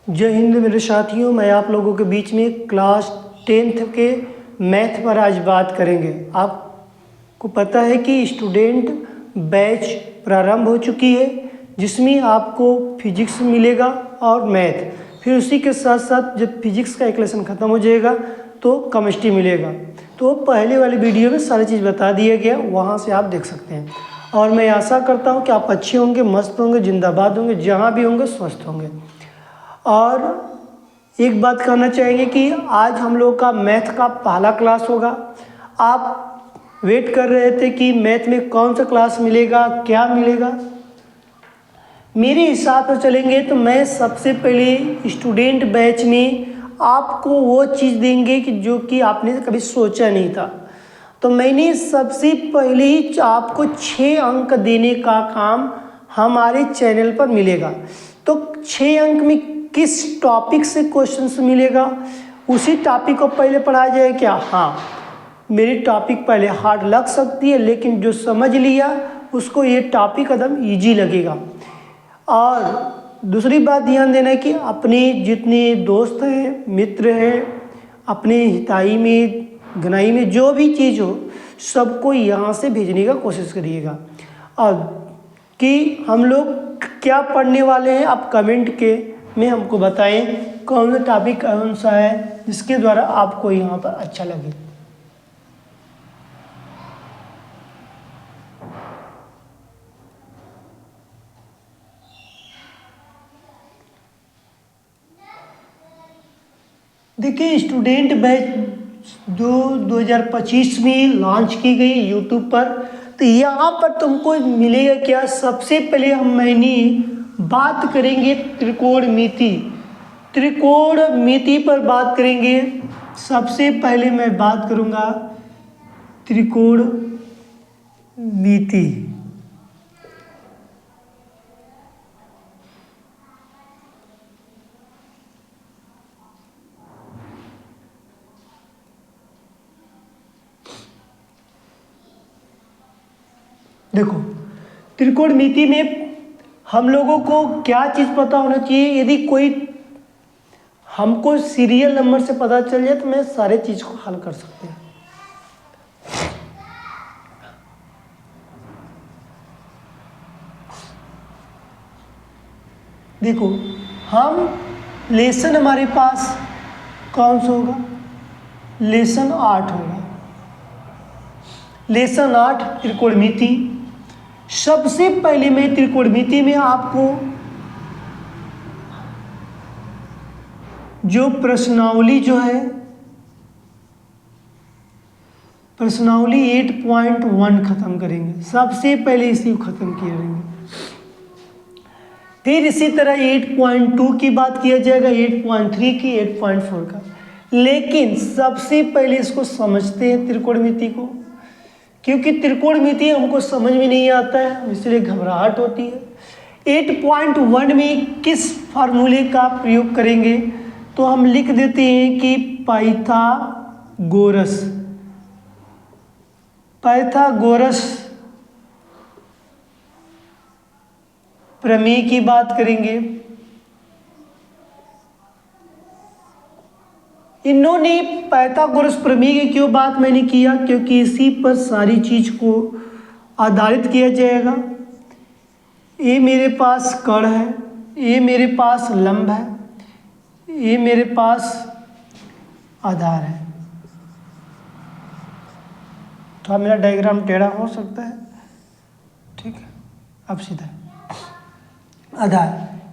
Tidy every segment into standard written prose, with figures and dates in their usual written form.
जय हिंद मेरे साथियों, मैं आप लोगों के बीच में क्लास 10th के मैथ पर आज बात करेंगे। आपको पता है कि स्टूडेंट बैच प्रारंभ हो चुकी है, जिसमें आपको फिजिक्स मिलेगा और मैथ। फिर उसी के साथ साथ जब फिजिक्स का एक लेसन ख़त्म हो जाएगा तो केमिस्ट्री मिलेगा। तो पहले वाले वीडियो में सारी चीज़ बता दिया गया, वहाँ से आप देख सकते हैं। और मैं आशा करता हूँ कि आप अच्छे होंगे, मस्त होंगे, जिंदाबाद होंगे, जहाँ भी होंगे स्वस्थ होंगे। और एक बात कहना चाहेंगे कि आज हम लोग का मैथ का पहला क्लास होगा। आप वेट कर रहे थे कि मैथ में कौन सा क्लास मिलेगा, क्या मिलेगा। मेरे हिसाब से चलेंगे तो मैं सबसे पहले स्टूडेंट बैच में आपको वो चीज़ देंगे कि जो कि आपने कभी सोचा नहीं था। तो मैंने सबसे पहले ही आपको 6 अंक देने का काम हमारे चैनल पर मिलेगा। तो 6 अंक में किस टॉपिक से क्वेश्चंस मिलेगा, उसी टॉपिक को पहले पढ़ाया जाए क्या? हाँ, मेरी टॉपिक पहले हार्ड लग सकती है, लेकिन जो समझ लिया उसको ये टॉपिक एकदम ईजी लगेगा। और दूसरी बात ध्यान देना है कि अपने जितने दोस्त हैं, मित्र हैं, अपने हिताई में गनाई में जो भी चीज़ हो, सबको यहाँ से भेजने का कोशिश करिएगा। और कि हम लोग क्या पढ़ने वाले हैं, आप कमेंट के में हमको बताएं कौन सा टॉपिक कौन सा है, जिसके द्वारा आपको यहाँ पर अच्छा लगे। देखिए, स्टूडेंट बैच 2025 में लॉन्च की गई यूट्यूब पर। तो यहाँ पर तुमको मिलेगा क्या? सबसे पहले मैंने बात करेंगे त्रिकोणमिति पर बात करेंगे। सबसे पहले मैं बात करूँगा त्रिकोणमिति। देखो, त्रिकोणमिति में हम लोगों को क्या चीज़ पता होना चाहिए। यदि कोई हमको सीरियल नंबर से पता चल जाए तो मैं सारे चीज़ को हल कर सकते हैं। देखो, हम लेसन हमारे पास कौन सा होगा? लेसन 8 होगा। लेसन 8 त्रिकोणमिति। सबसे पहले मैं त्रिकोणमिति में आपको जो प्रश्नावली जो है, प्रश्नावली 8.1 खत्म करेंगे। सबसे पहले इसी को खत्म करेंगे। फिर इसी तरह 8.2 की बात किया जाएगा, 8.3 की, 8.4 का। लेकिन सबसे पहले इसको समझते हैं त्रिकोणमिति को, क्योंकि त्रिकोणमिति हमको समझ में नहीं आता है, इसलिए घबराहट होती है। 8.1 में किस फार्मूले का प्रयोग करेंगे? तो हम लिख देते हैं कि पाइथागोरस प्रमेय की बात करेंगे। इन्होंने पाइथागोरस प्रमेय की क्यों बात मैंने किया? क्योंकि इसी पर सारी चीज को आधारित किया जाएगा। ये मेरे पास कण है, ये मेरे पास लंब है, ये मेरे पास आधार है। तो मेरा डायग्राम टेढ़ा हो सकता है, ठीक है। अब सीधा आधार,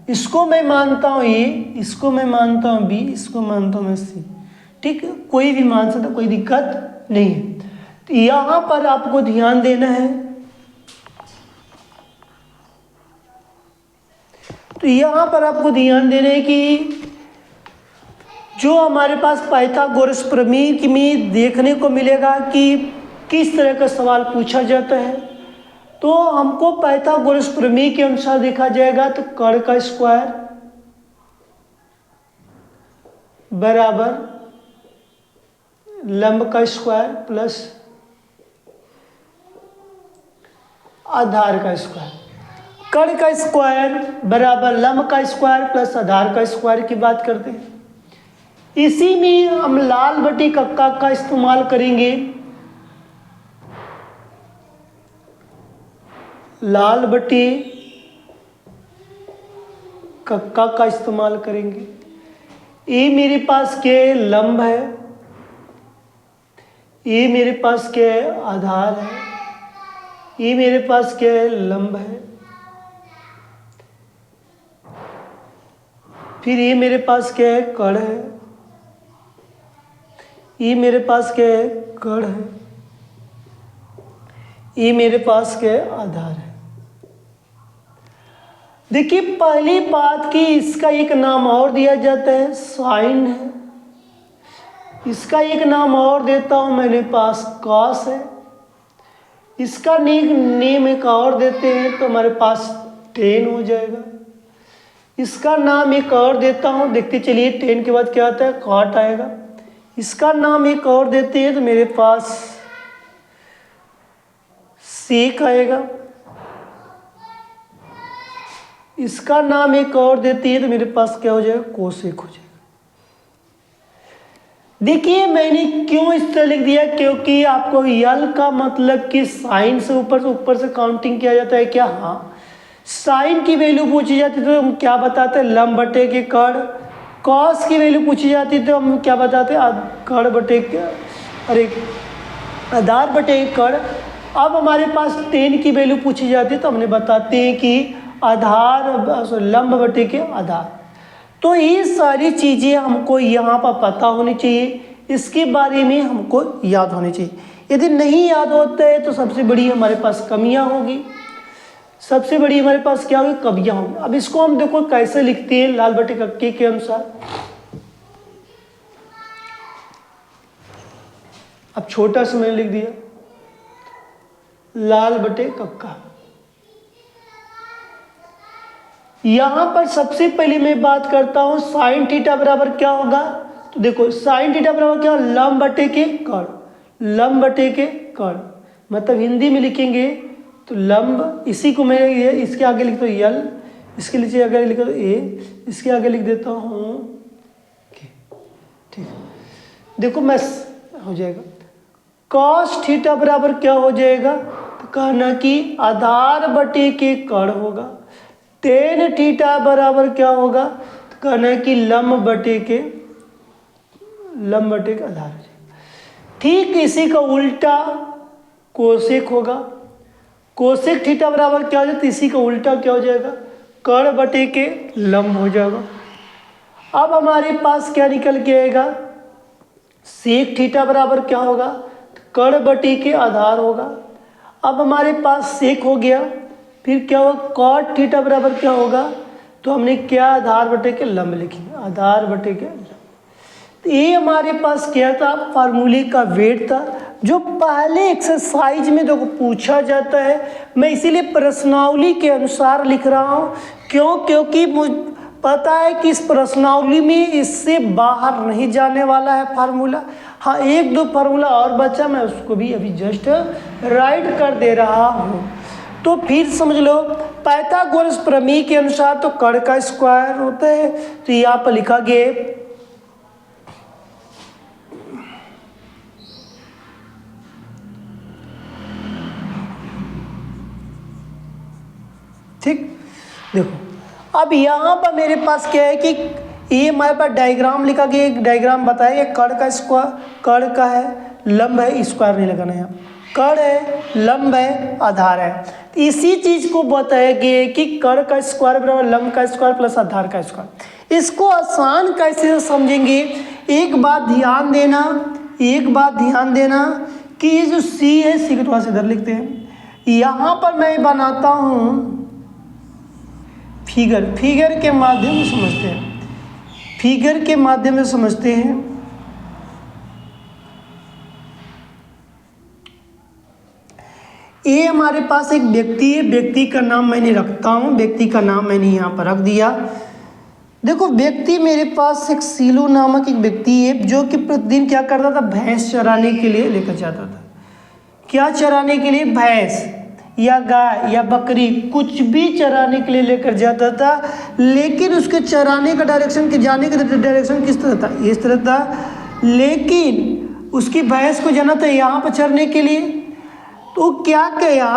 इसको मैं मानता हूँ ए, इसको मैं मानता हूँ बी, इसको मानता हूँ मैं सी, ठीक है। कोई भी मान सकता, कोई दिक्कत नहीं है। तो यहाँ पर आपको ध्यान देना है। तो यहाँ पर आपको ध्यान देना है कि जो हमारे पास पाइथागोरस प्रमेय में देखने को मिलेगा कि किस तरह का सवाल पूछा जाता है। तो हमको पाइथागोरस प्रमेय के अनुसार देखा जाएगा तो कण का स्क्वायर बराबर लंब का स्क्वायर प्लस आधार का स्क्वायर। कण का स्क्वायर बराबर लंब का स्क्वायर प्लस आधार का स्क्वायर की बात करते हैं। इसी में हम लाल बटी कक्का का इस्तेमाल करेंगे। लाल बटी कक्का का इस्तेमाल करेंगे। ये मेरे पास क्या है, लंब है। ये मेरे पास क्या है, आधार है। ये मेरे पास क्या है, लंब है। फिर ये मेरे पास क्या है, कण है। ये मेरे पास क्या है, कण है। ये मेरे पास क्या है, आधार है। देखिए पहली बात कि इसका एक नाम और दिया जाता है, साइन है। इसका एक नाम और देता हूं मेरे पास, कॉस है। इसका नेम एक और देते हैं तो हमारे पास टेन हो जाएगा। इसका नाम एक और देता हूं, देखते चलिए टेन के बाद क्या आता है, कॉट आएगा। इसका नाम एक और देते हैं तो मेरे पास सेक आएगा। इसका नाम एक और देती है तो मेरे पास क्या हो जाएगा, कोसेक हो जाएगा। देखिए मैंने क्यों इस तरह लिख दिया, क्योंकि आपको यल का मतलब कि साइन से ऊपर से काउंटिंग किया जाता है क्या, हाँ। साइन की वैल्यू पूछी जाती तो हम क्या बताते हैं, लंब बटे के कण। कॉस की वैल्यू पूछी जाती तो हम क्या बताते हैं, कण बटे के, अरे आधार बटे के कण। अब हमारे पास टेन की वैल्यू पूछी जाती है तो हमने बताते हैं कि आधार लंब बटे के आधार। तो ये सारी चीज़ें हमको यहाँ पर पता होनी चाहिए, इसके बारे में हमको याद होनी चाहिए। यदि नहीं याद होता है तो सबसे बड़ी हमारे पास कमियाँ होगी। सबसे बड़ी हमारे पास क्या होगी, कमियाँ होंगी। अब इसको हम देखो कैसे लिखते हैं, लाल बटे कक्के के अनुसार। अब छोटा सा मैंने लिख दिया लाल बटे कक्का। यहां पर सबसे पहले मैं बात करता हूं साइन थीटा बराबर क्या होगा, तो देखो साइन थीटा बराबर क्या, लंब बटे के कण। लंब बटे के कण मतलब हिंदी में लिखेंगे तो लंब, इसी को मैं ये इसके आगे लिखता हूँ यल, इसके नीचे आगे लिखता हूँ ए, इसके आगे लिख देता हूँ के। ठीक है, देखो मैं हो जाएगा कॉस थीटा बराबर क्या हो जाएगा, तो कहना कि आधार बटे के कण होगा। टेन थीटा बराबर क्या होगा, तो कहना है कि लंब बटे के आधार। ठीक इसी का उल्टा कोसेक होगा। कोसेक थीटा बराबर क्या हो जाता है, इसी का उल्टा क्या हो जाएगा, कण बटे के लंब हो जाएगा। अब हमारे पास क्या निकल के आएगा, सेक थीटा बराबर क्या होगा, तो कण बटे के आधार होगा। अब हमारे पास सेक हो गया, फिर क्या होगा, कॉट थीटा बराबर क्या होगा, तो हमने क्या आधार बटे के लंब लिखी, आधार बटे के लंब। तो ये हमारे पास क्या था, फार्मूले का वेट था, जो पहले एक्सरसाइज में देखो पूछा जाता है। मैं इसीलिए प्रश्नावली के अनुसार लिख रहा हूँ, क्यों, क्योंकि मुझे पता है कि इस प्रश्नावली में इससे बाहर नहीं जाने वाला है फार्मूला। हाँ एक दो फार्मूला और बचा, मैं उसको भी अभी जस्ट राइट कर दे रहा हूँ। तो फिर समझ लो पाइथागोरस प्रमेय के अनुसार तो कण का स्क्वायर होता है, तो यहाँ पर लिखा गया ठीक। देखो अब यहाँ पर मेरे पास क्या है कि ये हमारे पास डायग्राम लिखा गया, एक डायग्राम बताया, ये कण का स्क्वायर, कण का है, लंब है, स्क्वायर नहीं लगाना है, कण है, लंब है, आधार है। तो इसी चीज को बताया गया कि कण का स्क्वायर बराबर लंब का स्क्वायर प्लस आधार का स्क्वायर। इसको आसान कैसे समझेंगे, एक बात ध्यान देना, एक बात ध्यान देना कि ये जो सी है, सी को थोड़ा सा इधर लिखते हैं, यहाँ पर मैं बनाता हूँ फिगर, फिगर के माध्यम से समझते हैं, फिगर के माध्यम से समझते हैं। ये हमारे पास एक व्यक्ति है, व्यक्ति का नाम मैंने रखता हूँ, व्यक्ति का नाम मैंने यहाँ पर रख दिया। देखो व्यक्ति मेरे पास एक सीलू नामक एक व्यक्ति है, जो कि प्रतिदिन क्या करता था, भैंस चराने के लिए लेकर जाता था। क्या चराने के लिए, भैंस। या गाय या बकरी कुछ भी चराने के लिए लेकर जाता था, लेकिन उसके चराने का डायरेक्शन के जाने का डायरेक्शन किस तरह था, इस तरह था। लेकिन उसकी भैंस को जाना था यहाँ पर चरने के लिए, तो क्या किया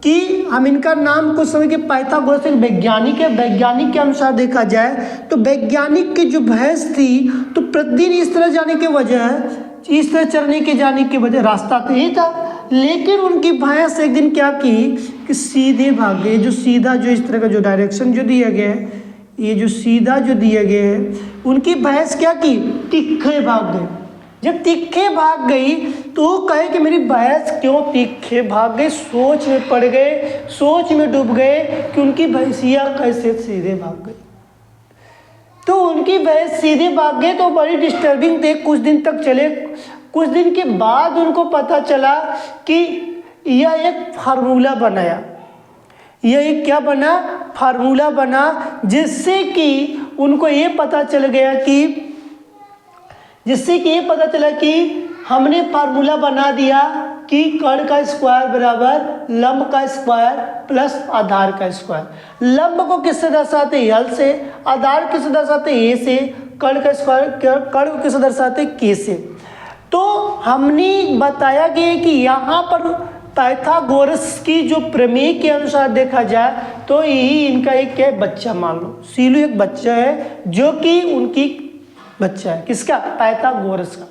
कि हम इनका नाम कुछ समय के पाइथागोरस एक वैज्ञानिक है, वैज्ञानिक के अनुसार देखा जाए तो वैज्ञानिक की जो भैंस थी तो प्रतिदिन इस तरह जाने के वजह, इस तरह चरने के जाने की वजह रास्ता तो यही था, लेकिन उनकी भैंस एक दिन क्या की कि सीधे भाग गए। जो सीधा जो इस तरह का जो डायरेक्शन जो दिया गया है, ये जो सीधा जो दिया गया है, उनकी भैंस क्या की तिखे भाग गई। जब तिखे भाग गई तो कहे कि मेरी भैंस क्यों तिखे भाग गई, सोच में पड़ गए, सोच में डूब गए कि उनकी भैंसिया कैसे सीधे भाग गई। तो उनकी भैंस सीधे भाग गए तो बड़ी डिस्टर्बिंग थे, कुछ दिन तक चले। कुछ दिन के बाद उनको पता चला कि यह एक फार्मूला बनाया, यह एक क्या बना, फार्मूला बना, जिससे कि उनको ये पता चल गया कि हमने फार्मूला बना दिया कि कर्ण का स्क्वायर बराबर लंब का स्क्वायर प्लस आधार का स्क्वायर। लंब को किससे दर्शाते, यल से, आधार किससे दर्शाते, ए से, कर्ण का स्क्वायर कर्ण को किससे दर्शाते, के से। तो हमने बताया गया कि यहाँ पर पाइथागोरस की जो प्रमेय के अनुसार देखा जाए तो यही इनका एक क्या बच्चा, मान लो सीलू एक बच्चा है जो कि उनकी बच्चा है, किसका, पाइथागोरस का।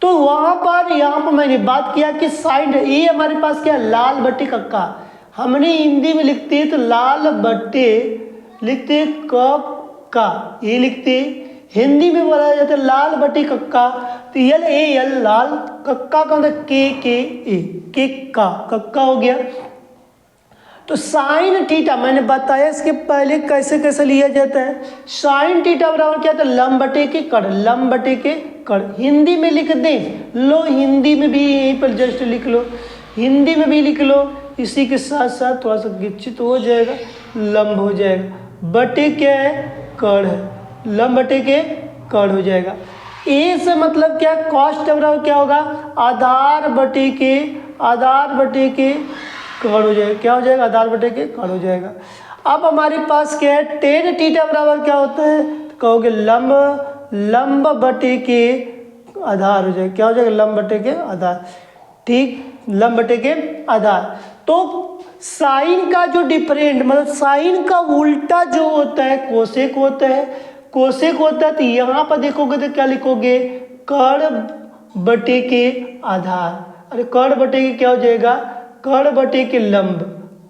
तो वहां पर यहाँ पर मैंने बात किया कि साइन, ये हमारे पास क्या, लाल बट्टे कक्का, हमने हिंदी में लिखते हैं तो लाल बट्टे लिखते क का, ये लिखते, हिंदी में बोला जाता है लाल बट्टे कक्का, तो यल ए यल लाल, कक्का का मतलब के ए, के का, कक्का हो गया। तो साइन थीटा मैंने बताया इसके पहले कैसे कैसे लिया जाता है। साइन थीटा बराबर क्या था, लंब बटे के कर्ण, लंब बटे के कर्ण। हिंदी में लिख दें, लो हिंदी में भी यहीं पर जस्ट लिख लो, हिंदी में भी लिख लो, इसी के साथ साथ थोड़ा सा गिच्छित हो जाएगा, लंब हो जाएगा, बटे क्या है, कर्ण है, लंब बटे के कर्ण हो जाएगा। ए से मतलब क्या, कॉस्ट बराबर क्या होगा, आधार बटे के कर्ण हो जाएगा, क्या हो जाएगा, आधार बटे के कर्ण हो जाएगा। अब हमारे पास क्या है, टेन थीटा बराबर क्या होता है, तो कहोगे लंब बटे के आधार हो जाएगा, क्या हो जाएगा, लंब बटे के आधार, ठीक, लंब बटे के आधार। तो साइन का जो डिफरेंट मतलब साइन का उल्टा जो होता है कोसेक होता है, कोसेक होता है। तो यहाँ पर देखोगे तो क्या लिखोगे, कर्ण बटे के आधार, अरे कर्ण बटे के क्या हो जाएगा, कर्ण बटे के लंब,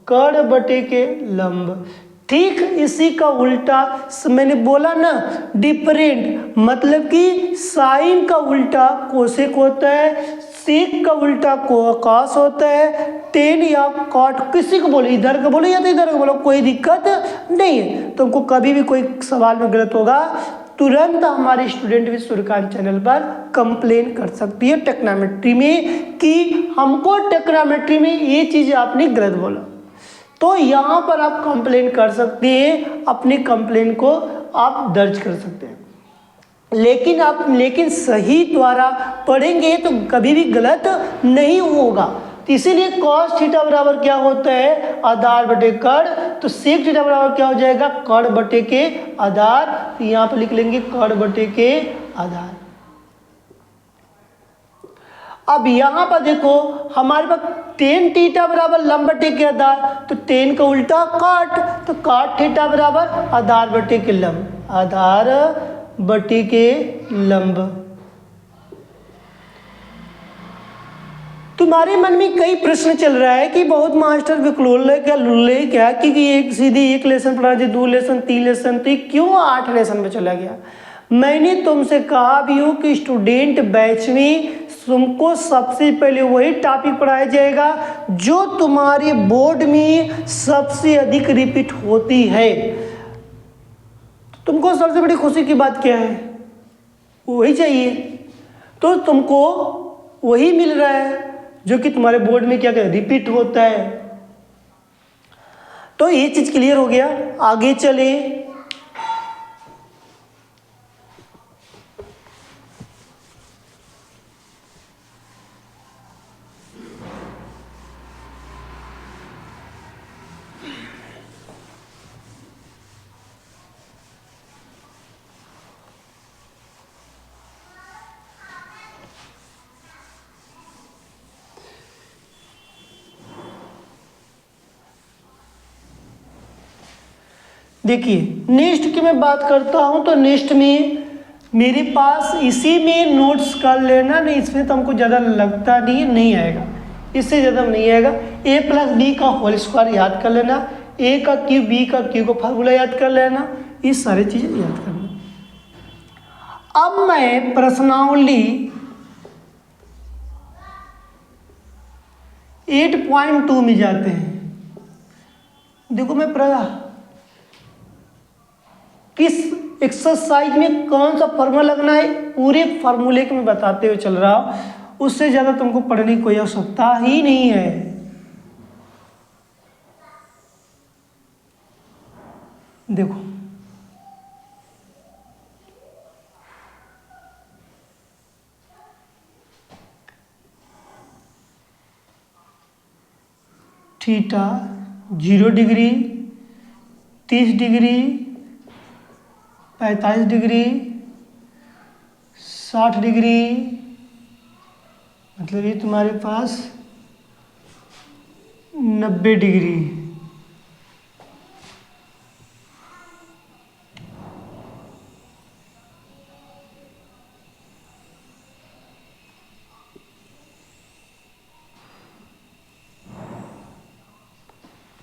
कर्ण बटे के लंब। ठीक इसी का उल्टा मैंने बोला ना, डिफरेंट मतलब कि साइन का उल्टा कोसेक होता है, सेक का उल्टा कॉस होता है, टेन या कॉट किसी को बोलो, इधर को बोलो या तो इधर को बोलो, कोई दिक्कत नहीं है। तुमको कभी भी कोई सवाल में गलत होगा तुरंत हमारे स्टूडेंट विद सूर्यकांत चैनल पर कंप्लेन कर सकती है टेक्नोमेट्री में कि हमको टेक्नोमेट्री में ये चीज़ आपने गलत बोला, तो यहाँ पर आप कंप्लेन कर सकते हैं, अपनी कंप्लेन को आप दर्ज कर सकते हैं। लेकिन सही द्वारा पढ़ेंगे तो कभी भी गलत नहीं होगा। तो इसीलिए कॉस थीटा बराबर क्या होता है, आधार बटे कर्ण, तो सेक थीटा बराबर क्या हो जाएगा, कर्ण बटे के आधार। तो यहाँ पर लिख लेंगे कर्ण बटे के आधार। अब यहाँ पर देखो हमारे पास टेन थीटा बराबर लंब बटे के आधार, तो टेन का उल्टा काट, तो काट थीटा बराबर आधार बटे के लंब, आधार बटे के लंब। तुम्हारे मन में कई प्रश्न चल रहा है कि बहुत मास्टर विकलोल है क्या, लुल्ले क्या, क्योंकि एक सीधे एक लेसन पढ़ा दे, 2 लेसन 3 लेसन, तो क्यों 8 लेसन में चला गया। मैंने तुमसे कहा भी हो कि स्टूडेंट बैच में तुमको सबसे पहले वही टॉपिक पढ़ाया जाएगा जो तुम्हारे बोर्ड में सबसे अधिक रिपीट होती है। तुमको सबसे बड़ी खुशी की बात क्या है, वही चाहिए, तो तुमको वही मिल रहा है जो कि तुम्हारे बोर्ड में क्या रिपीट होता है। तो ये चीज क्लियर हो गया। आगे चले, देखिए नेक्स्ट की मैं बात करता हूँ, तो नेक्स्ट में मेरे पास इसी में नोट्स कर लेना, नहीं इसमें तो हमको ज़्यादा लगता नहीं आएगा, इससे ज़्यादा नहीं आएगा। ए प्लस बी का होल स्क्वायर याद कर लेना, ए का क्यूब बी का क्यूब का फार्मूला याद कर लेना, ये सारी चीज़ें याद करना। अब मैं प्रश्नावली 8.2 में जाते हैं। देखो मैं किस एक्सरसाइज में कौन सा फार्मूला लगना है पूरे फार्मूले के मैं बताते हुए चल रहा हूँ, उससे ज़्यादा तुमको पढ़ने की कोई आवश्यकता ही नहीं है। देखो theta 0 degree, 30 degree, 45 degree, 60 degree, मतलब ये तुम्हारे पास 90 डिग्री।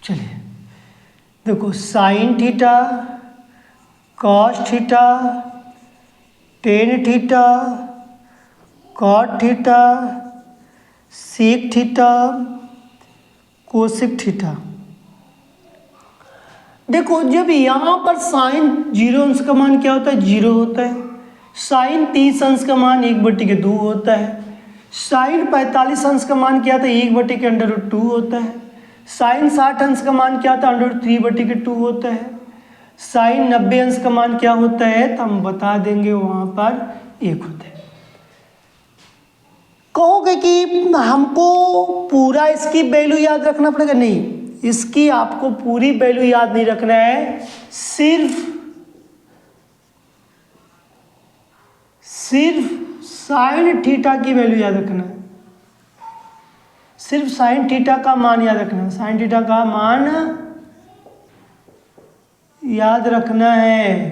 चलिए देखो sine theta, cos theta, tan theta, cot theta, sec theta, cosec theta. देखो जब यहाँ पर साइन 0 अंश का मान क्या होता है 0 होता है, साइन 30 अंश का मान 1/2 होता है, साइन 45 अंश का मान क्या था 1/√2 होता है, साइन 60 अंश का मान क्या था √3/2 होता है, साइन 90 अंश का मान क्या होता है तो हम बता देंगे वहाँ पर 1 होता है। कहोगे कि हमको पूरा इसकी वैल्यू याद रखना पड़ेगा, नहीं, इसकी आपको पूरी वैल्यू याद नहीं रखना है, सिर्फ साइन थीटा की वैल्यू याद रखना है, सिर्फ साइन थीटा का मान याद रखना है, साइन थीटा का मान याद रखना है।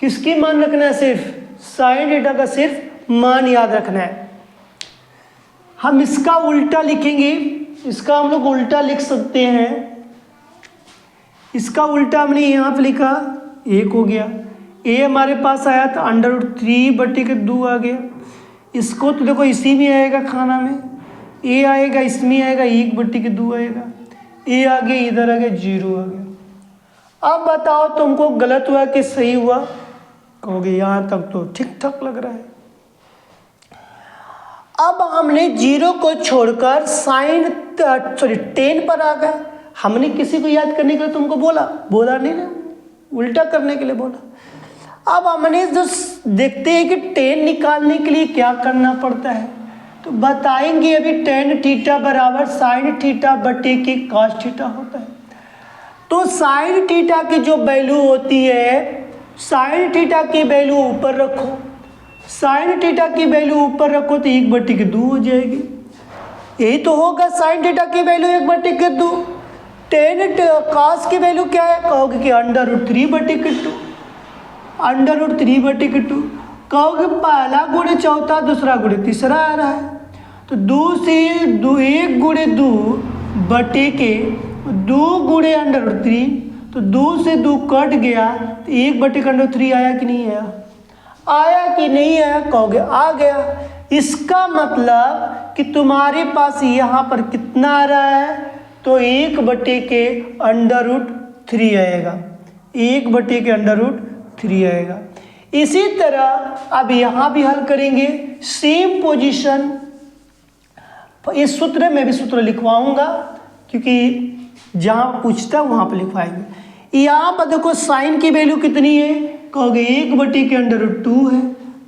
किसकी मान रखना है, सिर्फ साइन थीटा का सिर्फ मान याद रखना है। हम इसका उल्टा लिखेंगे, इसका हम लोग उल्टा लिख सकते हैं, इसका उल्टा हमने यहाँ पे लिखा 1 हो गया, ए हमारे पास आया था √3/2 आ गया, इसको तो देखो इसी में आएगा खाना में, ए आएगा इसमें आएगा 1/2 आएगा, ए आ गया इधर आ गया 0 आ गया। अब बताओ तुमको गलत हुआ कि सही हुआ, कहोगे यहाँ तक तो ठीक ठाक लग रहा है। अब हमने 0 को छोड़कर साइन 10 पर आ गए, हमने किसी को याद करने के लिए तुमको बोला नहीं ना, उल्टा करने के लिए बोला। अब हमने जो देखते हैं कि 10 निकालने के लिए क्या करना पड़ता है, तो बताएंगे अभी tan थीटा बराबर साइन थीटा बटे के कॉस थीटा होता है। तो साइन थीटा की जो वैल्यू होती है, साइन थीटा की वैल्यू ऊपर रखो, साइन थीटा की वैल्यू ऊपर रखो तो 1/2 हो जाएगी, यही तो होगा साइन थीटा की वैल्यू 1/2। tan कॉस की वैल्यू क्या है, कहोगे कि √3/2, √3/2 कहोगे पहला गुणे चौथा दूसरा गुणे तीसरा आ रहा है, तो 2 से 1 गुणे 2 बटे के 2 गुणे √3, तो 2 से 2 कट गया तो 1/√3 आया कि नहीं आया, आया कि नहीं आया, कहोगे आ गया। इसका मतलब कि तुम्हारे पास यहाँ पर कितना आ रहा है, तो 1/√3 आएगा, 1/√3 आएगा। इसी तरह अब यहाँ भी हल करेंगे, सेम पोजीशन, इस सूत्र में भी सूत्र लिखवाऊंगा क्योंकि जहाँ पूछता है वहाँ पर लिखवाएंगे। यहाँ पर देखो साइन की वैल्यू कितनी है, कहोगे 1/√2 है,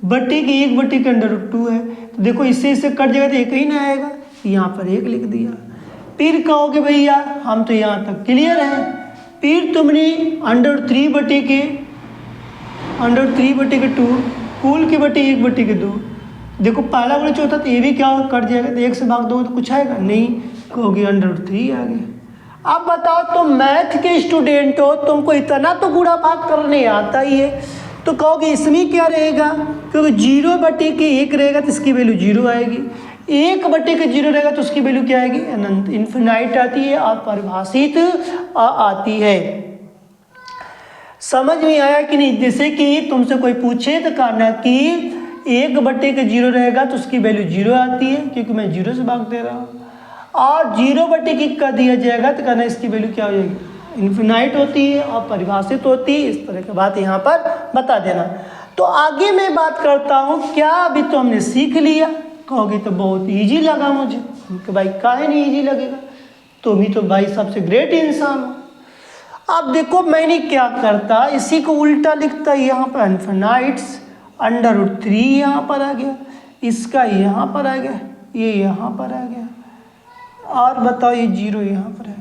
बटे के 1/√2 है, तो देखो इससे कट जाएगा तो 1 ही ना आएगा, यहाँ पर 1 लिख दिया। फिर कहोगे भैया हम तो यहाँ तक क्लियर है, फिर तुमने √3/2 कुल के बटे 1/2, देखो पहला गुणे चौथा तो ये भी क्या कट जाएगा, तो 1 से भाग दोगे तो कुछ आएगा नहीं, कहोगे √3 आ गया। अब बताओ तुम मैथ के स्टूडेंट हो, तुमको इतना तो गुणा भाग करने आता ही है, तो कहोगे इसमें क्या रहेगा, क्योंकि 0/1 रहेगा तो इसकी वैल्यू 0 आएगी, 1/0 रहेगा तो उसकी वैल्यू क्या आएगी, अनंत, इन्फिनाइट आती है, अपरिभाषित आती है। समझ में आया कि नहीं? जैसे कि तुमसे कोई पूछे तो कहना कि 1/0 रहेगा तो उसकी वैल्यू 0 आती है, क्योंकि मैं 0 से भाग दे रहा हूँ, और 0/1 का दिया जाएगा तो कहना इसकी वैल्यू क्या हो जाएगी, इन्फिनाइट होती है और परिभाषित होती है। इस तरह की बात यहाँ पर बता देना। तो आगे मैं बात करता हूँ, क्या अभी तो हमने सीख लिया? कहोगे तो बहुत इजी लगा मुझे, कि भाई काहे नहीं इजी लगेगा, तुम ही तो भाई सबसे ग्रेट इंसान हो। अब देखो मैंने क्या करता, इसी को उल्टा लिखता, यहाँ पर इन्फिनाइट्स √3 यहाँ पर आ गया, इसका यहाँ पर आ गया, ये यहाँ पर आ गया, और बताओ ये 0 यहाँ पर है।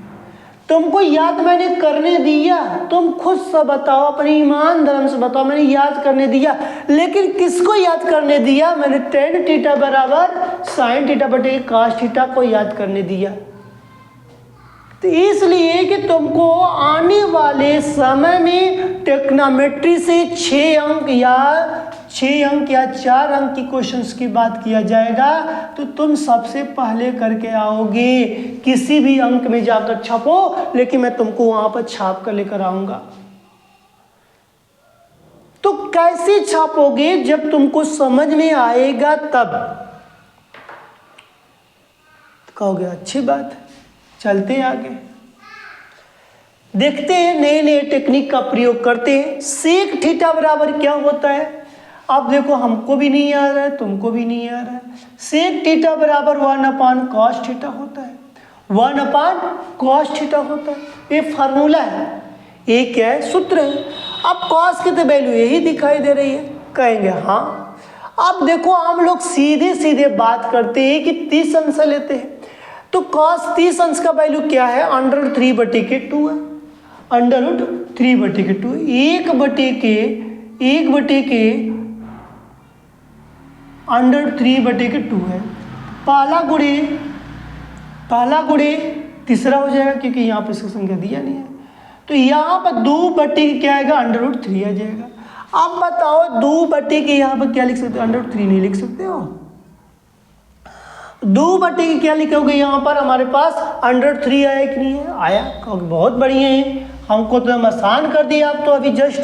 तुमको याद मैंने करने दिया, तुम खुद से बताओ, अपने ईमान धर्म से बताओ, मैंने याद करने दिया, लेकिन किसको याद करने दिया? मैंने tan थीटा बराबर sin थीटा बटे cos थीटा को याद करने दिया। तो इसलिए कि तुमको आने वाले समय में टेक्नोमेट्री से 6 अंक या 4 अंक की क्वेश्चंस की बात किया जाएगा, तो तुम सबसे पहले करके आओगे। किसी भी अंक में जाकर छपो, लेकिन मैं तुमको वहां पर छाप कर लेकर आऊंगा। तो कैसे छापोगे? जब तुमको समझ में आएगा तब। तो कहोगे अच्छी बात है, चलते आगे देखते हैं, नए नए टेक्निक का प्रयोग करते हैं। सेक थीटा बराबर क्या होता है? अब देखो हमको भी नहीं आ रहा है, तुमको भी नहीं आ रहा है। सेक थीटा बराबर 1/cos थीटा होता है, 1/cos थीटा होता है। ये फार्मूला है, ये क्या है? सूत्र है। अब cos की तो वैल्यू यही दिखाई दे रही है, कहेंगे हाँ। अब देखो हम लोग सीधे सीधे बात करते हैं कि 30 अंश लेते हैं, तो cos 30 अंश का वैल्यू क्या है? √3/2 है, √3/2, 1/3/2 है। पहला गुणे तीसरा हो जाएगा, क्योंकि यहाँ पर इसकी संख्या दिया नहीं है, तो यहाँ पर 2/के क्या आएगा? √3 आ जाएगा। अब बताओ 2/के यहाँ पर क्या लिख सकते हो? √3 नहीं लिख सकते हो। 2/के क्या लिखोगे? यहाँ पर हमारे पास √3 आया कि नहीं है? आया। बहुत बढ़िया है, हमको तो हम आसान कर दिया आप तो अभी जस्ट।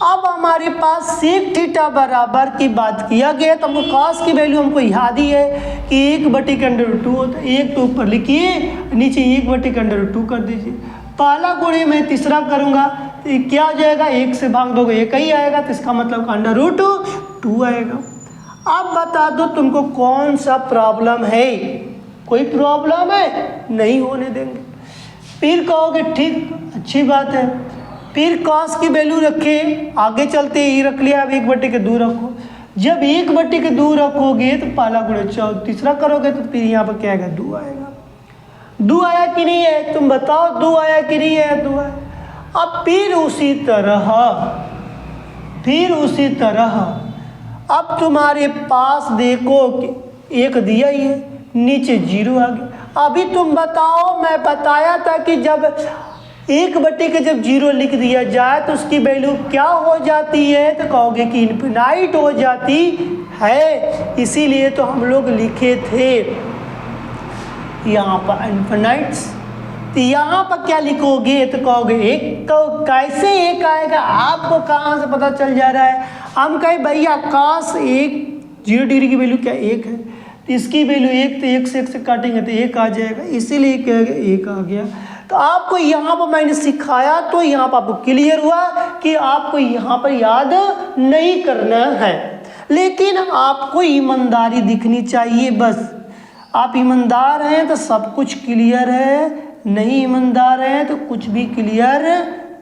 अब हमारे पास सेक थीटा बराबर की बात किया गया, तो हमको cos की वैल्यू हमको याद ही है कि 1/√2 होता है। एक तो ऊपर लिखिए, नीचे 1/√2 कर दीजिए। पहला गुणे मैं तीसरा करूँगा तो ये क्या हो जाएगा? 1 से भाग दोगे 1 ही आएगा, तो इसका मतलब √2 आएगा। अब बता दो तुमको कौन सा प्रॉब्लम है? कोई प्रॉब्लम है? नहीं होने देंगे। फिर कहोगे ठीक, अच्छी बात है। फिर cos की वैल्यू रखे, आगे चलते ही रख लिया, अब 1/2 रखो। जब 1/2 रखोगे तो पहला गुणे तीसरा करोगे तो फिर यहाँ पर क्या आएगा? 2 आएगा। 2 आया कि नहीं है? तुम बताओ 2 आया कि नहीं है? 2 है। अब फिर उसी तरह अब तुम्हारे पास देखो कि 1 दिया ही है, नीचे 0 आ गया। अभी तुम बताओ, मैं बताया था कि जब 1/के जब 0 लिख दिया जाए तो उसकी वैल्यू क्या हो जाती है? तो कहोगे कि इन्फिनाइट हो जाती है। इसीलिए तो हम लोग लिखे थे यहाँ पर इन्फिनाइट्स। तो यहाँ पर क्या लिखोगे? तो कहोगे 1, कैसे 1 आएगा? आपको कहाँ से पता चल जा रहा है? हम कहें भैया cos 0 डिग्री की वैल्यू क्या 1 है, तो इसकी वैल्यू 1, तो 1 से काटेंगे तो 1 आ जाएगा, इसीलिए क्या है? 1 आ गया। तो आपको यहाँ पर मैंने सिखाया तो यहाँ पर आपको क्लियर हुआ कि आपको यहाँ पर याद नहीं करना है, लेकिन आपको ईमानदारी दिखनी चाहिए बस। आप ईमानदार हैं तो सब कुछ क्लियर है, नहीं ईमानदार हैं तो कुछ भी क्लियर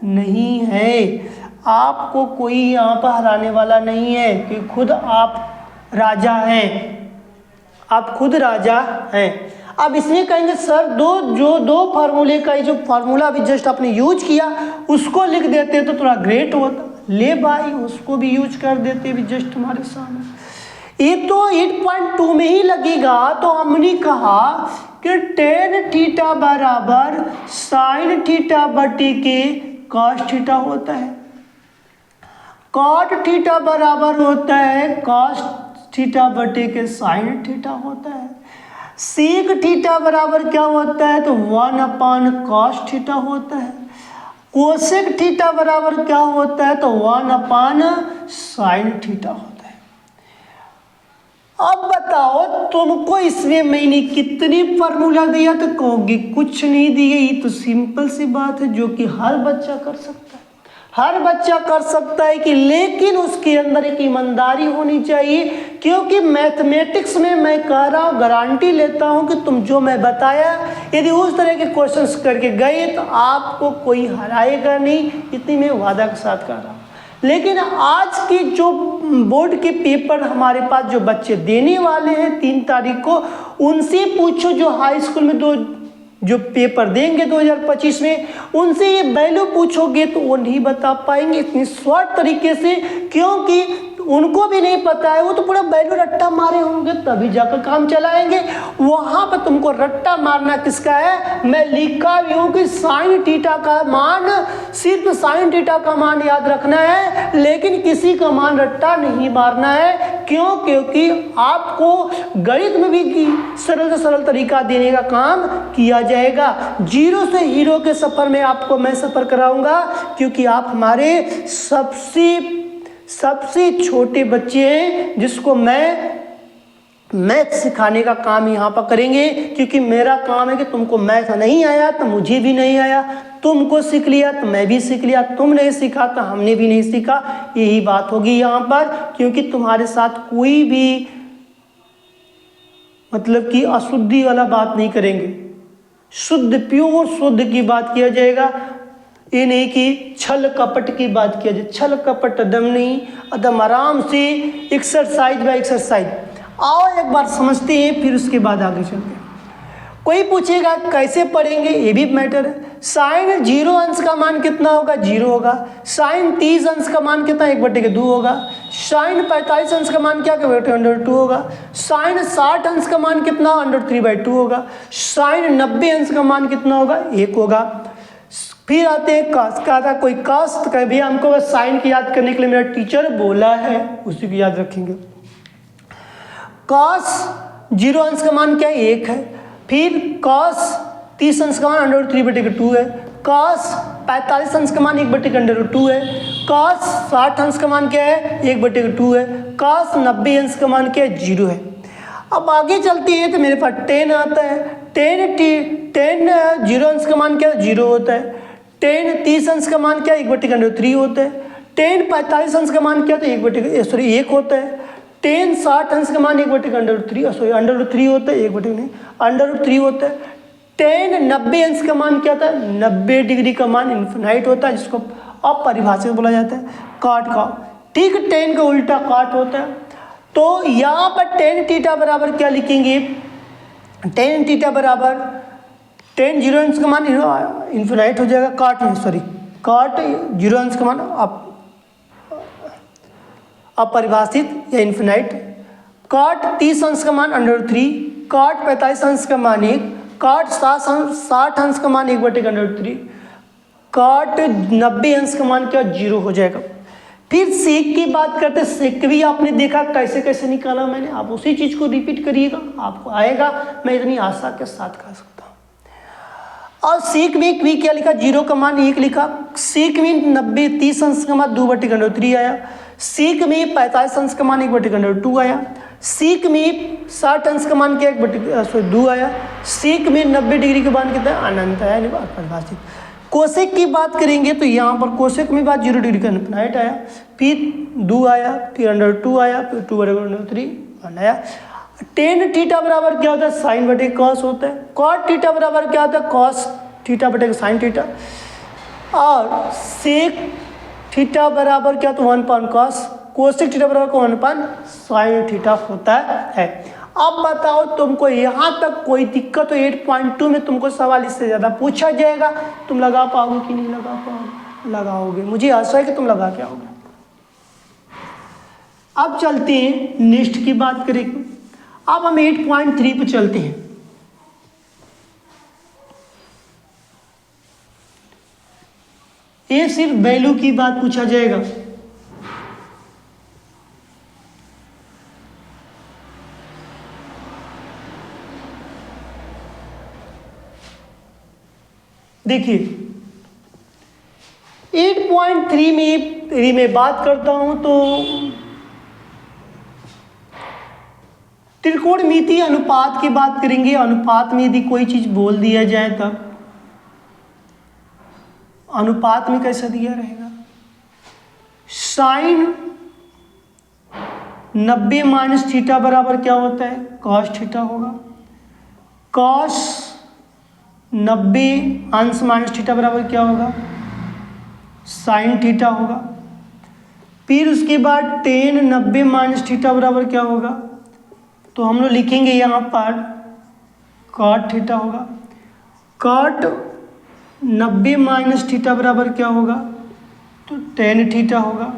नहीं है। आपको कोई यहाँ पर हराने वाला नहीं है, कि खुद आप राजा हैं, आप खुद राजा हैं। अब इसमें कहेंगे सर दो फार्मूले का, जो फार्मूला अभी जस्ट आपने यूज किया उसको लिख देते तो थोड़ा ग्रेट होता। ले भाई, उसको भी यूज कर देते अभी जस्ट तुम्हारे सामने। ये तो 8.2 में ही लगेगा, तो हमने कहा कि टेन थीटा बराबर साइन थीटा बटी के कॉस थीटा होता है, कॉट थीटा बराबर होता है कॉस थीटा बटे के साइन थीटा होता है, सीक थीटा बराबर क्या होता है तो 1 कॉस थीटा होता है, कोसेक थीटा बराबर क्या होता है तो 1 साइन थीटा होता है। अब बताओ तुमको इसमें मैंने कितनी फार्मूला दिया तो कहोगे कुछ नहीं दिए, ये तो सिंपल सी बात है जो कि हर बच्चा कर सकता है, हर बच्चा कर सकता है कि लेकिन उसके अंदर एक ईमानदारी होनी चाहिए, क्योंकि मैथमेटिक्स में मैं कह रहा हूँ, गारंटी लेता हूँ कि तुम जो मैं बताया यदि उस तरह के क्वेश्चंस करके गए तो आपको कोई हराएगा नहीं, इतनी मैं वादा के साथ कह रहा हूँ। लेकिन आज की जो बोर्ड के पेपर हमारे पास जो बच्चे देने वाले हैं 3 तारीख को, उनसे पूछो जो हाई स्कूल में जो पेपर देंगे 2025 में, उनसे ये वैल्यू पूछोगे तो वो नहीं बता पाएंगे इतनी शॉर्ट तरीके से, क्योंकि उनको भी नहीं पता है, वो तो पूरा वैल्यू रट्टा मारे होंगे तभी जाकर काम चलाएंगे। वहाँ पर तुमको रट्टा मारना किसका है, मैं लिखा भी हूँ कि साइन थीटा का मान, सिर्फ साइन थीटा का मान याद रखना है, लेकिन किसी का मान रट्टा नहीं मारना है। क्यों? क्योंकि आपको गणित में भी सरल से सरल तरीका देने का काम किया जाएगा। जीरो से हीरो के सफ़र में आपको मैं सफ़र कराऊंगा, क्योंकि आप हमारे सबसे छोटे बच्चे हैं जिसको मैं मैथ सिखाने का काम यहाँ पर करेंगे, क्योंकि मेरा काम है कि तुमको मैथ नहीं आया तो मुझे भी नहीं आया, तुमको सीख लिया तो मैं भी सीख लिया, तुम नहीं सीखा तो हमने भी नहीं सीखा, यही बात होगी यहाँ पर। क्योंकि तुम्हारे साथ कोई भी मतलब कि अशुद्धि वाला बात नहीं करेंगे, शुद्ध प्योर शुद्ध की बात किया जाएगा, ये नहीं कि छल कपट की बात किया जाए, छल कपट अदम नहीं, अदम आराम से एक्सरसाइज बाय एक्सरसाइज। आओ एक बार समझते हैं, फिर उसके बाद आगे चलते हैं। कोई पूछेगा कैसे पढ़ेंगे, ये भी मैटर है। साइन 0 अंश का मान कितना होगा, 0 होगा। साइन 30 अंश का मान कितना, 1/2 होगा। साइन 45 अंश का मान क्या, √2 होगा। साइन 60 अंश का मान कितना, √3/2 होगा। साइन 90 अंश का मान कितना होगा, 1 होगा। फिर आते हैं कास्ट का, था कोई कास्ट का भी हमको बस साइन की याद करने के लिए मेरा टीचर बोला है, उसी को याद रखेंगे। कॉस 0 अंश का मान क्या है, 1 है। फिर कॉस 30 अंश का मान √3/2 है। कॉस 45 अंश का मान 1/√2 है। कॉस 60 अंश का मान क्या है, 1/2 है। कॉस 90 अंश का मान क्या है, 0 है। अब आगे चलते हैं तो मेरे पास 10 आता है। 10 0 अंश का मान क्या है, 0 होता है। 10 30 अंश का मान क्या है, 1/3 होता है। 10 45 अंश का मान क्या है, 1 होता है। 10 60 अंश का मान 1/√3 होता है, 1/3 होता है। 10 90 अंश का मान क्या था, 90 डिग्री का मान इन्फिनाइट होता है, जिसको अपरिभाषित बोला जाता है, काट का। ठीक, 10 का उल्टा काट होता है। तो यहाँ पर tan थीटा बराबर क्या लिखेंगे, tan थीटा बराबर 10 0 अंश का मान इन्फिनाइट हो जाएगा, काट 0 अंश का मान अपरिभाषित या इन्फिनाइट। काट 30 अंश का मान √3, काट 45 अंश का मान 1, काट 60 अंश का मान 1/√3, काट 90 अंश का मान क्या, 0 हो जाएगा। फिर सेक की बात करते हैं। सेक भी आपने देखा कैसे कैसे निकाला मैंने, आप उसी चीज़ को रिपीट करिएगा, आपको आएगा। मैं इतनी आशा के साथ कह सकता हूँ। और सेक में भी क्या लिखा, 0 का मान 1 लिखा। सेक में 90 30 अंश का मान 2/√3 आया। सेक में 45 अंश का मान 1/√2 आया। सेक में 60 अंश का मान क्या, 1/2 आया। सेक में 90 डिग्री का मान कितना, अनंत आया, अपरिभाषित। कोसेक की बात करेंगे तो यहाँ पर कोसेक में बात 0 डिग्री का इन्फिनाइट आया, फिर 2 आया, फिर √2 आया, फिर 2/√3 आया। tan थीटा बराबर क्या होता है, साइन बटे कॉस होता है। कॉट थीटा बराबर क्या होता है, कॉस थीटा बटे साइन थीटा। और सेक थीटा बराबर क्या, तो 1 कॉस। कोसेक थीटा बराबर 1 साइन थीटा होता है। अब बताओ तुमको यहाँ तक कोई दिक्कत हो, 8.2 में तुमको सवाल इससे ज़्यादा पूछा जाएगा, तुम लगा पाओगे कि नहीं लगा पाओगे, लगाओगे, मुझे आशा है कि तुम लगा के आओगे। अब चलते हैं नेक्स्ट की बात करेंगे। अब हम 8.3 पे चलते हैं। ये सिर्फ वैल्यू की बात पूछा जाएगा। देखिए 8.3 में यदि मैं बात करता हूं तो त्रिकोणमितीय अनुपात की बात करेंगे। अनुपात में यदि कोई चीज बोल दिया जाए तब अनुपात में कैसा दिया रहेगा? साइन 90 माइनस थीटा बराबर क्या होता है? कॉस थीटा होगा। कॉस 90 अंश माइनस थीटा बराबर क्या होगा? साइन थीटा होगा। फिर उसके बाद टेन 90 माइनस थीटा बराबर क्या होगा? तो हम लोग लिखेंगे यहाँ पर कॉट थीटा होगा। कॉट 90 माइनस थीटा बराबर क्या होगा? तो टेन थीटा होगा।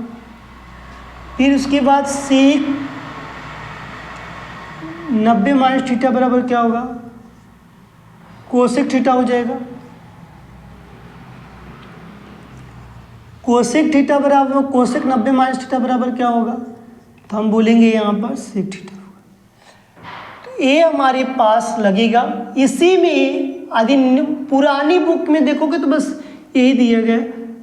फिर उसके बाद सेक 90 माइनस थीटा बराबर क्या होगा? कोसेक थीटा हो जाएगा। कोसेक थीटा बराबर कोसेक 90 माइनस थीटा बराबर क्या होगा? तो हम बोलेंगे यहाँ पर सेक थीटा होगा। तो ये हमारे पास लगेगा। इसी में यदि पुरानी बुक में देखोगे तो बस यही दिया गया।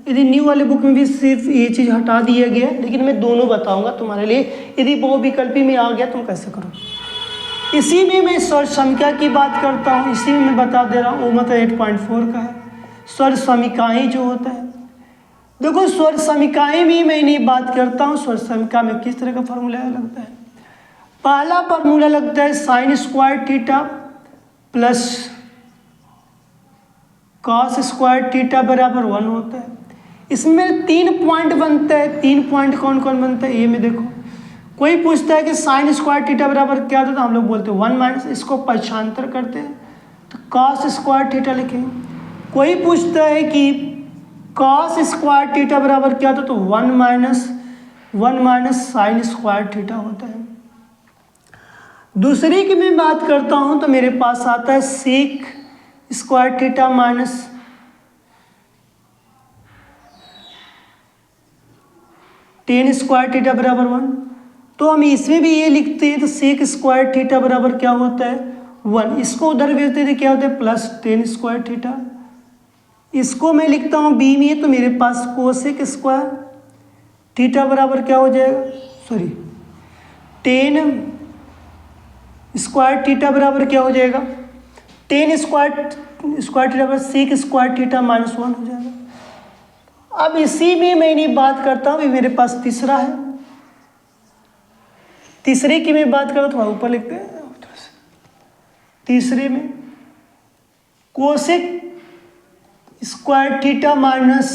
यदि न्यू वाले बुक में भी सिर्फ ये चीज़ हटा दिया गया, लेकिन मैं दोनों बताऊंगा तुम्हारे लिए। यदि बहुविकल्पी में आ गया तुम कैसे करो। इसी में मैं स्वर समीका की बात करता हूँ। इसी में मैं बता दे रहा हूँ, वो मतलब 8.4 का है स्वर समीकाएँ जो होता है। देखो स्वर समीकाएँ भी मैं नहीं बात करता हूँ। स्वर समीका में किस तरह का फॉर्मूला लगता है? पहला फॉर्मूला लगता है sign square theta plus cos square theta बराबर 1 होता है। इसमें 3 पॉइंट बनता है। 3 पॉइंट कौन कौन बनता है ये में देखो। कोई पूछता है कि साइन स्क्वायर थीटा बराबर क्या होता है, तो हम लोग बोलते हैं 1 माइनस, इसको पक्षांतर करते हैं तो कॉस स्क्वायर थीटा लिखेंगे। कोई पूछता है कि कॉस स्क्वायर थीटा बराबर क्या होता है, तो 1 माइनस साइन स्क्वायर थीटा होता है। दूसरी की मैं बात करता हूं तो मेरे पास आता है sec square theta minus tan square theta बराबर 1। तो हम इसमें भी ये लिखते हैं तो सेक स्क्वायर थीटा बराबर क्या होता है? 1। इसको उधर भेजते थे क्या होता है? Plus ten square theta. इसको मैं लिखता हूँ बी में, तो मेरे पास कोसेक स्क्वायर थीटा बराबर क्या हो जाएगा? सॉरी, टेन स्क्वायर थीटा बराबर क्या हो जाएगा? टेन स्क्वायर थीटा बराबर सेक स्क्वायर थीटा माइनस 1 हो जाएगा। अब इसी में मैं नहीं बात करता हूँ, मेरे पास तीसरा है। तीसरे की मैं बात करता हूँ, ऊपर लिखते हैं। तीसरे में cosec square theta minus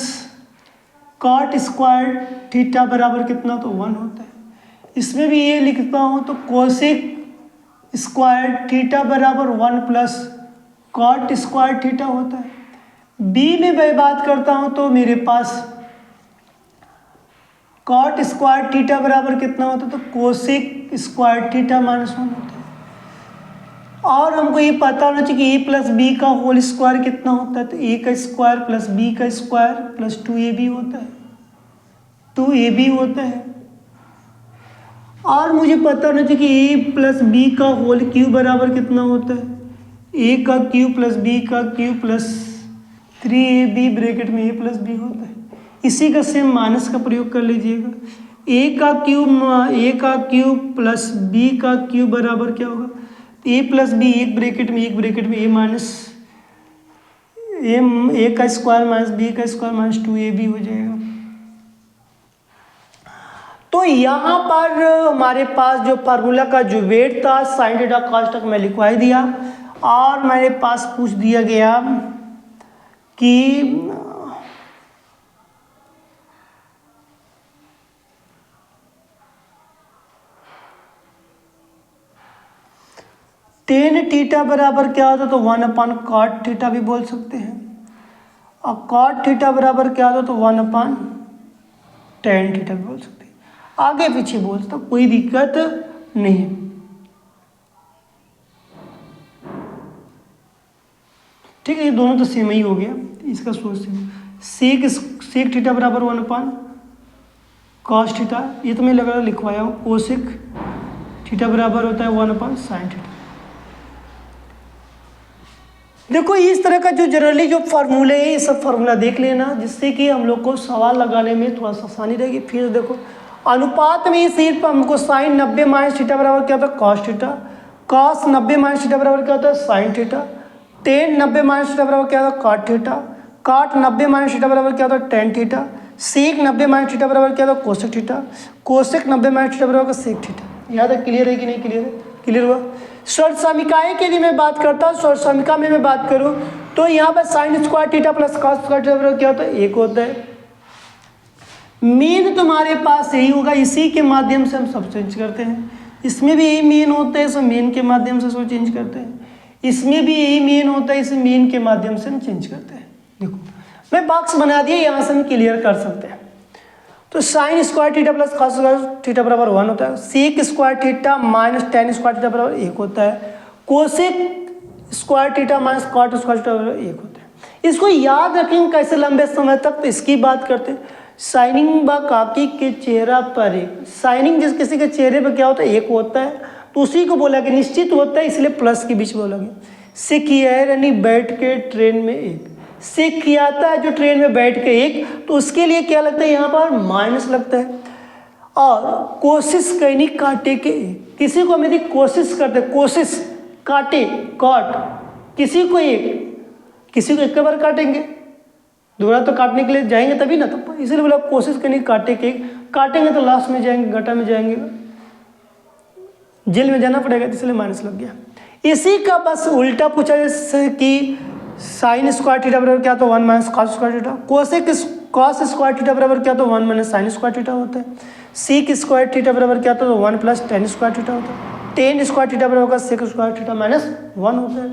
cot square theta बराबर कितना? तो 1 होता है। इसमें भी ये लिखता हूँ तो कोसेक स्क्वायर थीटा बराबर 1 प्लस कॉट स्क्वायर थीटा होता है। बी में मैं बात करता हूँ तो मेरे पास कॉट स्क्वायर थीटा बराबर कितना होता है? तो कोसेक स्क्वायर थीटा माइनस 1 होता है। और हमको ये पता होना चाहिए कि ए प्लस बी का होल स्क्वायर कितना होता है? तो ए का स्क्वायर प्लस बी का स्क्वायर प्लस 2ab होता है। 2ab होता है। और मुझे पता होना चाहिए कि ए प्लस बी का होल क्यूब बराबर कितना होता है? ए का क्यूब प्लस बी का क्यूब प्लस 3ab ब्रैकेट में ए प्लस बी होता है। इसी का सेम माइनस का प्रयोग कर लीजिएगा। ए का क्यूब प्लस बी का क्यूब बराबर क्या होगा? ए प्लस बी एक ब्रैकेट में ए माइनस ए का स्क्वायर माइनस बी का स्क्वायर माइनस 2ab हो जाएगा। तो यहाँ पर हमारे पास जो फार्मूला का जो वेट था साइन थीटा कॉस तक मैं लिखवा दिया। और मेरे पास पूछ दिया गया कि टेन थीटा बराबर क्या होता है? तो 1 अपान कॉट थीटा भी बोल सकते हैं। और कॉट थीटा बराबर क्या होता है? तो 1 अपान टेन थीटा भी बोल सकते हैं। आगे पीछे बोल सकते, कोई दिक्कत नहीं है। ठीक है, ये दोनों तो सेम ही हो गया। इसका सोच सेक सेक थीटा बराबर 1/cos थीटा, ये तो मैं लगा लिखवाया हूँ। कोसेक थीटा बराबर होता है 1/sin थीटा। देखो इस तरह का जो जनरली जो फार्मूले है ये सब फार्मूला देख लेना, जिससे कि हम लोग को सवाल लगाने में थोड़ा सा आसानी रहेगी। फिर देखो अनुपात में सिर्फ हमको साइन 90 माइनस थीटा बराबर क्या होता है cos theta, cos 90 minus theta बराबर क्या होता है sine theta, tan 90 minus theta बराबर क्या होता है cot theta, cot 90 minus theta बराबर क्या होता है tan theta, sec 90 minus theta बराबर क्या होता है cosec theta, cosec 90 minus theta बराबर सेक थीटा। यहाँ तक क्लियर है कि नहीं क्लियर है? क्लियर हुआ? स्वर्णसमिकाएं की यदि मैं बात करता हूँ, स्वर्णसमिका में मैं बात करूँ तो यहाँ पर sign square theta plus cos square theta बराबर क्या होता है एक होता है। मीन तुम्हारे पास यही होगा, इसी के माध्यम से हम सब चेंज करते हैं। इसमें भी यही मीन होता है, सब मीन के माध्यम से सब चेंज करते हैं। इसमें भी यही मीन होता है, इसे मीन के माध्यम से हम चेंज करते हैं। देखो मैं बॉक्स बना दिया, यहाँ से हम क्लियर कर सकते हैं। तो sine square theta plus cos square theta बराबर 1 होता है, sec square theta minus tan square theta बराबर 1 होता है, cosec square theta minus cot square theta बराबर 1 होता है। इसको याद रखेंगे कैसे लंबे समय तक, तो इसकी बात करते हैं। साइनिंग व काकी के चेहरा पर एक, साइनिंग जिस किसी के चेहरे पर क्या होता है एक होता है, तो उसी को बोला कि निश्चित होता है, इसलिए प्लस के बीच बोला गया। सिखियर यानी बैठ के ट्रेन में एक, सिख खियाता है जो ट्रेन में बैठ के एक, तो उसके लिए क्या लगता है यहाँ पर माइनस लगता है। और कोशिश करनी काटे के एक, किसी को हम यदि कोशिश करते, कोशिश काटे काट, किसी को एक, किसी को एक बार काटेंगे, दोबारा तो काटने के लिए जाएंगे तभी ना, तो इसलिए बोला कोशिश करनी काटे के एक, काटेंगे तो लास्ट में जाएंगे गटा में जाएंगे, जेल में जाना पड़ेगा, इसलिए माइनस लग गया। इसी का बस उल्टा पूछा जैसे कि साइन स्क्वायर थीटा बराबर क्या तो 1 minus cos square theta, cosec cos square theta बराबर क्या तो 1 माइनस साइन स्क्वायर थीटा होता है, सीक स्क्वायर थीटा बराबर क्या तो 1 प्लस टेन स्क्वायर थीटा होता है, टेन स्क्वायर थीटा बराबर सेक स्क्वायर थीटा माइनस 1 होता है।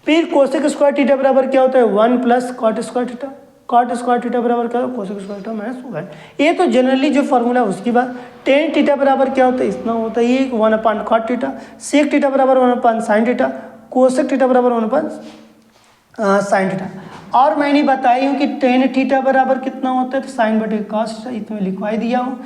फिर कोसेक स्क्वायर थीटा बराबर क्या होता है 1 plus cot square theta, cot square theta बराबर क्या होता है कोसेक स्क्वायर थीटा माइनस 1। ये तो जनरली जो फार्मूला उसकी बात। टेन थीटा बराबर क्या होता है इतना होता है, ये 1/cot थीटा, सेक थीटा बराबर 1/sin थीटा, कोसेक थीटा बराबर 1/sin थीटा। और मैंने बताई हूँ कि टेन थीटा बराबर कितना होता है तो साइन बटे कॉस थीटा, इतना लिखवाई दिया हूँ,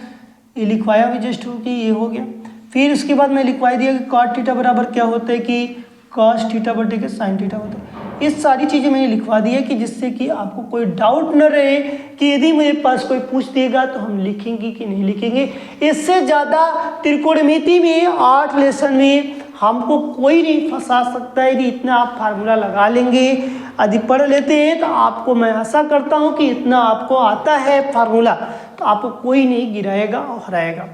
ये लिखवाया भी जस्ट हो कि ये हो गया। फिर उसके बाद मैं लिखवाई दिया कि कॉट थीटा बराबर क्या होता है कि कॉस थीटा बटे के साइन थीटा होता है। ये सारी चीज़ें मैंने लिखवा दी है कि जिससे कि आपको कोई डाउट न रहे कि यदि मेरे पास कोई पूछ देगा तो हम लिखेंगे कि नहीं लिखेंगे। इससे ज़्यादा त्रिकोणमिति में 8 लेसन में हमको कोई नहीं फंसा सकता है यदि इतना आप फार्मूला लगा लेंगे, यदि पढ़ लेते हैं तो आपको मैं आशा करता हूँ कि इतना आपको आता है फार्मूला तो आपको कोई नहीं गिराएगा और हराएगा।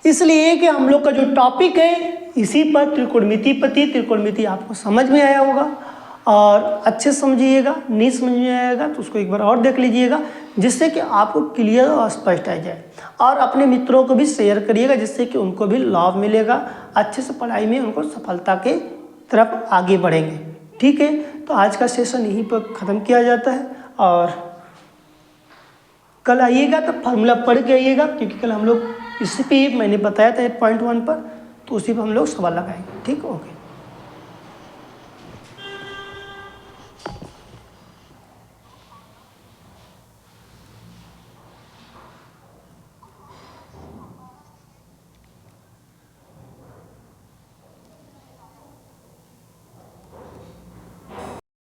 इसलिए कि हम लोग का जो टॉपिक है इसी पर त्रिकोणमिति आपको समझ में आया होगा और अच्छे समझिएगा, नहीं समझ में आएगा तो उसको एक बार और देख लीजिएगा जिससे कि आपको क्लियर और स्पष्ट आ जाए। और अपने मित्रों को भी शेयर करिएगा जिससे कि उनको भी लाभ मिलेगा, अच्छे से पढ़ाई में उनको सफलता के तरफ आगे बढ़ेंगे। ठीक है, तो आज का सेशन यहीं पर ख़त्म किया जाता है और कल आइएगा तो फार्मूला पढ़ के आइएगा, क्योंकि कल हम लोग इसी पे मैंने बताया था 8.1 पर, तो उसी पर हम लोग सवाल लगाएंगे। ठीक, ओके।